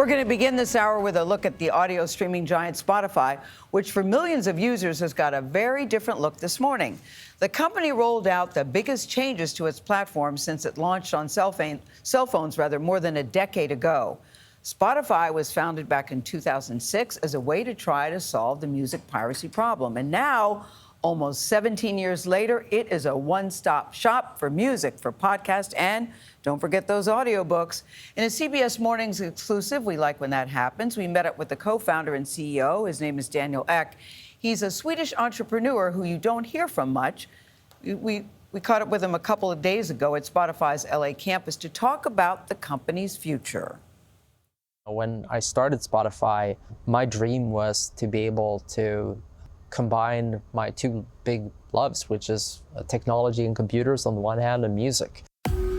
We're going to begin this hour with a look at the audio streaming giant Spotify, which for millions of users has got a very different look this morning. The company rolled out the biggest changes to its platform since it launched on cell phones more than a decade ago. Spotify was founded back in 2006 as a way to try to solve the music piracy problem. And now, almost 17 years later, it is a one-stop shop for music, for podcasts, and don't forget those audiobooks. In a CBS Mornings exclusive, we like when that happens. We met up with the co-founder and CEO. His name is Daniel Ek. He's a Swedish entrepreneur who you don't hear from much. We caught up with him a couple of days ago at Spotify's LA campus to talk about the company's future. When I started Spotify, my dream was to be able to combine my two big loves, which is technology and computers on the one hand and music.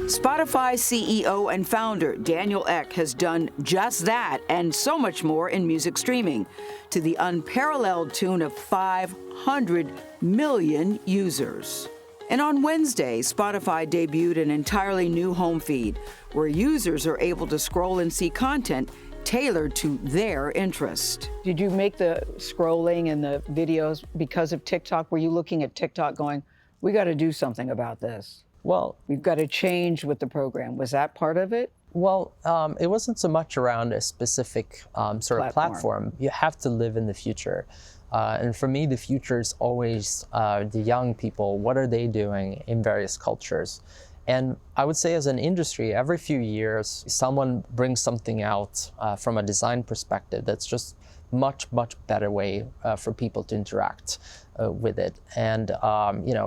Spotify CEO and founder Daniel Ek has done just that and so much more in music streaming, to the unparalleled tune of 500 million users. And on Wednesday, Spotify debuted an entirely new home feed where users are able to scroll and see content tailored to their interest. Did you make the scrolling and the videos because of TikTok? Were you looking at TikTok going, we got to do something about this? Well, we've got to change with the program. Was that part of it? Well, it wasn't so much around a specific sort of platform. You have to live in the future. And for me, the future is always the young people. What are they doing in various cultures? And I would say as an industry, every few years, someone brings something out from a design perspective that's just much better way for people to interact with it. And,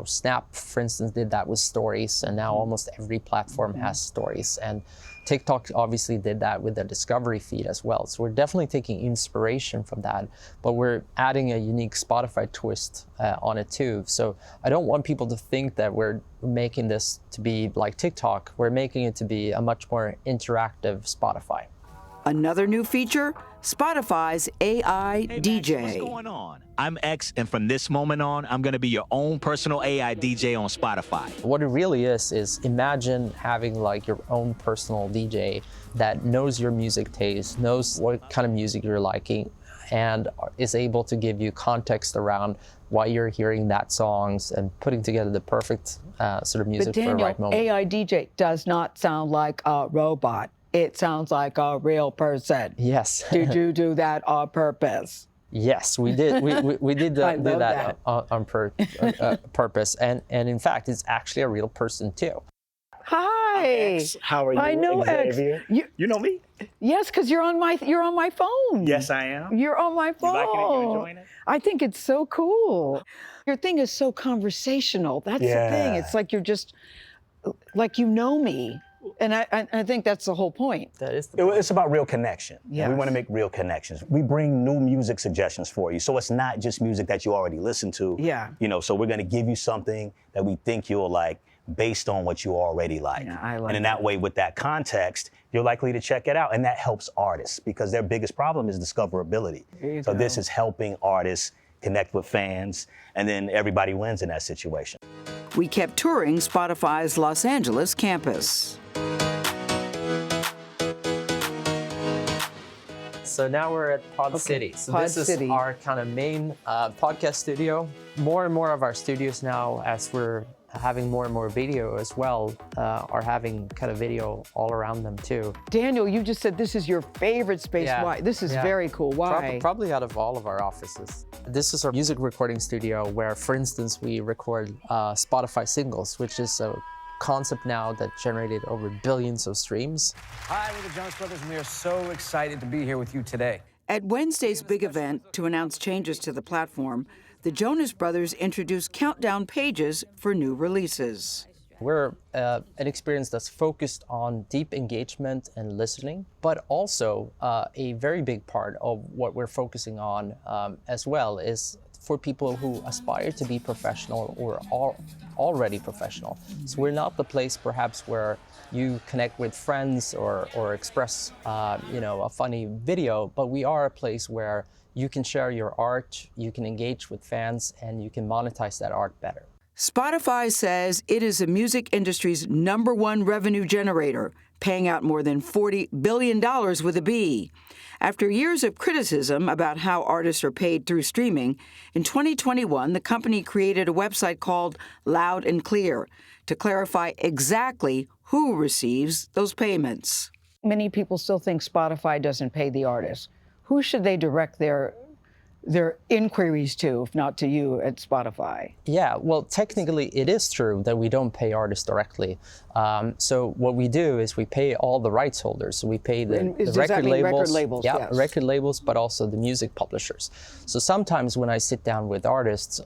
Snap, for instance, did that with stories, and now almost every platform has stories. And TikTok obviously did that with the discovery feed as well. So we're definitely taking inspiration from that, but we're adding a unique Spotify twist on it too. So I don't want people to think that we're making this to be like TikTok. We're making it to be a much more interactive Spotify. Another new feature, Spotify's AI DJ. What's going on? I'm X, and from this moment on, I'm going to be your own personal AI DJ on Spotify. What it really is imagine having like your own personal DJ that knows your music taste, knows what kind of music you're liking, and is able to give you context around why you're hearing that songs and putting together the perfect sort of music for the right moment. AI DJ does not sound like a robot. It sounds like a real person. Yes. Did you do that on purpose? Yes, we did. We did that on purpose, and in fact, it's actually a real person too. Hi. X. How are you? I know Xavier. X. You know me? Yes, because you're on my phone. Yes, I am. You're on my phone. You liking it? You enjoying it? I think it's so cool. Your thing is so conversational. That's the thing. It's like you're just like you know me. And I think that's the whole point. That is the point. It's about real connection. Yes. We want to make real connections. We bring new music suggestions for you. So it's not just music that you already listen to. Yeah. So we're going to give you something that we think you'll like based on what you already like. Yeah, I like and in that way, with that context, you're likely to check it out. And that helps artists because their biggest problem is discoverability. So this is helping artists connect with fans, and then everybody wins in that situation. We kept touring Spotify's Los Angeles campus. So now we're at Pod City. So Pod this is City. our kind of main podcast studio. More and more of our studios now, as we're having more and more video as well, are having kind of video all around them too. Daniel, you just said this is your favorite space. Yeah. Why? This is very cool. Why? Probably out of all of our offices. This is our music recording studio where, for instance, we record Spotify singles, which is a concept now that generated over billions of streams. Hi, we're the Jonas Brothers, and we are so excited to be here with you today. At Wednesday's big event to announce changes to the platform, the Jonas Brothers introduced countdown pages for new releases. We're an experience that's focused on deep engagement and listening, but also a very big part of what we're focusing on as well is for people who aspire to be professional or are already professional. So we're not the place perhaps where you connect with friends or express a funny video, but we are a place where you can share your art, you can engage with fans, and you can monetize that art better. Spotify says it is the music industry's #1 revenue generator, paying out more than $40 billion with a B. After years of criticism about how artists are paid through streaming, in 2021, the company created a website called Loud and Clear to clarify exactly who receives those payments. Many people still think Spotify doesn't pay the artists. Who should they direct their inquiries to, if not to you at Spotify? Yeah, well, technically it is true that we don't pay artists directly. So what we do is we pay all the rights holders. So we pay the record labels, yes. record labels, but also the music publishers. So sometimes when I sit down with artists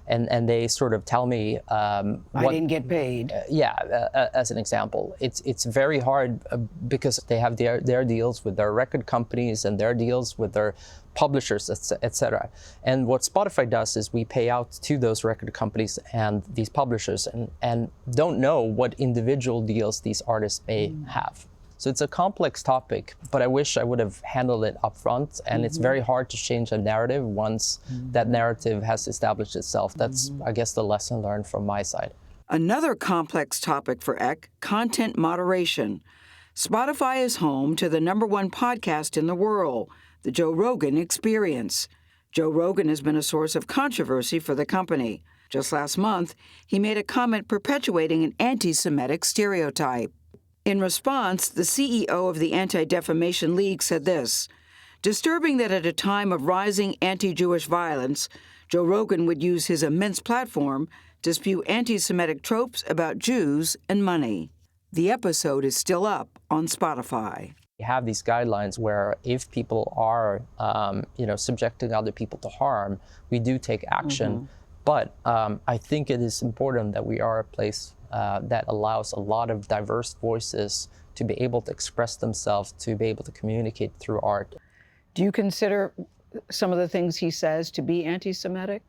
and they sort of tell me, I didn't get paid. As an example, it's very hard because they have their deals with their record companies and their deals with their publishers, etc. And what Spotify does is we pay out to those record companies and these publishers and don't know what individual deals these artists may have. So it's a complex topic, but I wish I would have handled it up front. And it's very hard to change a narrative once that narrative has established itself. That's, I guess, the lesson learned from my side. Another complex topic for Eck, content moderation. Spotify is home to the #1 podcast in the world, The Joe Rogan Experience. Joe Rogan has been a source of controversy for the company. Just last month, he made a comment perpetuating an anti-Semitic stereotype. In response, the CEO of the Anti-Defamation League said this: "Disturbing that at a time of rising anti-Jewish violence, Joe Rogan would use his immense platform to spew anti-Semitic tropes about Jews and money." The episode is still up on Spotify. We have these guidelines where if people are, subjecting other people to harm, we do take action. But I think it is important that we are a place that allows a lot of diverse voices to be able to express themselves, to be able to communicate through art. Do you consider some of the things he says to be anti-Semitic?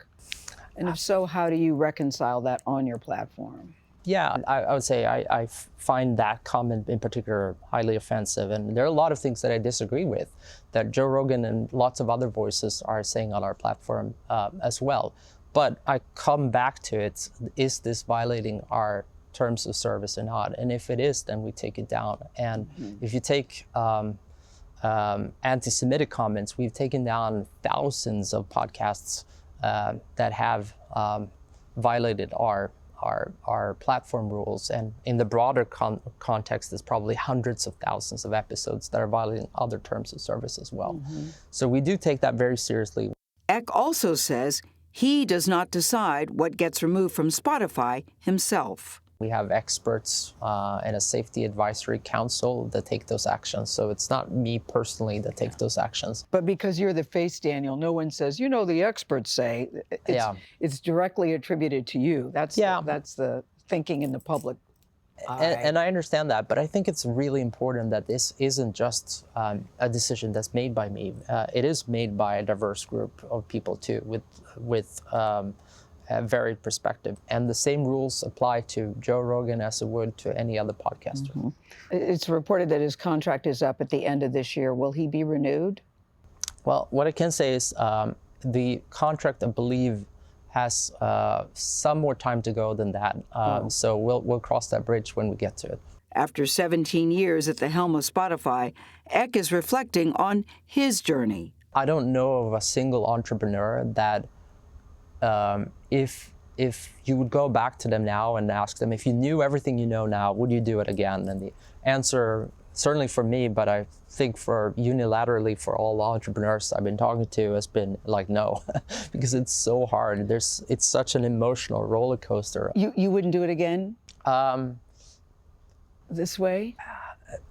And if so, how do you reconcile that on your platform? Yeah, I would say I find that comment in particular highly offensive. And there are a lot of things that I disagree with that Joe Rogan and lots of other voices are saying on our platform as well. But I come back to it, is this violating our terms of service or not? And if it is, then we take it down. And if you take anti-Semitic comments, we've taken down thousands of podcasts that have violated our platform rules, and in the broader context, there's probably hundreds of thousands of episodes that are violating other terms of service as well. So we do take that very seriously. Eck also says he does not decide what gets removed from Spotify himself. We have experts and a safety advisory council that take those actions. So it's not me personally that takes those actions. But because you're the face, Daniel, no one says, the experts say. It's directly attributed to you. That's the thinking in the public eye. And I understand that, but I think it's really important that this isn't just a decision that's made by me. It is made by a diverse group of people too, with a varied perspective. And the same rules apply to Joe Rogan as it would to any other podcaster. It's reported that his contract is up at the end of this year. Will he be renewed? Well, what I can say is the contract, I believe, has some more time to go than that. So we'll cross that bridge when we get to it. After 17 years at the helm of Spotify, Eck is reflecting on his journey. I don't know of a single entrepreneur that if you would go back to them now and ask them, if you knew everything you know now, would you do it again? And the answer, certainly for me, but I think for unilaterally for all entrepreneurs I've been talking to, has been like, no, because it's so hard. It's such an emotional roller coaster. You wouldn't do it again? This way?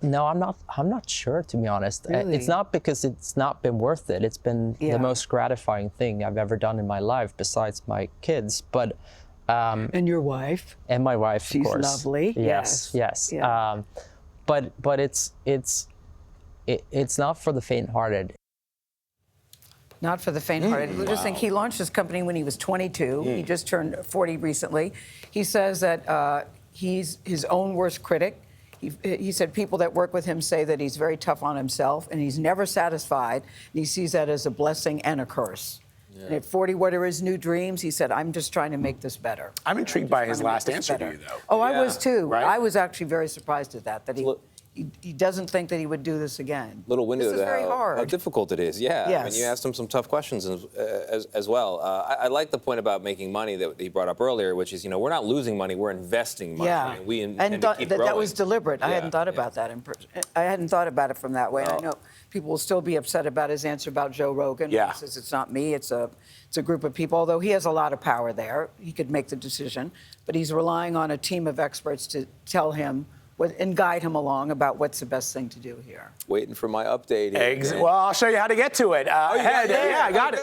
No, I'm not sure, to be honest. Really? It's not because it's not been worth it. It's been the most gratifying thing I've ever done in my life, besides my kids. But and your wife? And my wife, She's of course. She's lovely. Yes. Yeah. But it's not for the faint-hearted. Not for the faint-hearted. I just think he launched his company when he was 22. He just turned 40 recently. He says that he's his own worst critic. He said people that work with him say that he's very tough on himself and he's never satisfied. And he sees that as a blessing and a curse. Yeah. And at 40, what are his new dreams? He said, I'm just trying to make this better. I'm intrigued by his last answer to you, though. Oh, I was too. Right? I was actually very surprised at that he doesn't think that he would do this again. Little window This is to very hard. how difficult it is. Yeah, I mean, you asked him some tough questions as well. I like the point about making money that he brought up earlier, which is, we're not losing money, we're investing money. Yeah, And we intend to keep that growing. was deliberate. I hadn't thought about that. I hadn't thought about it from that way. No. I know people will still be upset about his answer about Joe Rogan. Yeah. He says it's not me, it's a group of people. Although he has a lot of power there, he could make the decision, but he's relying on a team of experts to tell him and guide him along about what's the best thing to do here. Waiting for my update. Well, I'll show you how to get to it. Yeah, I got it.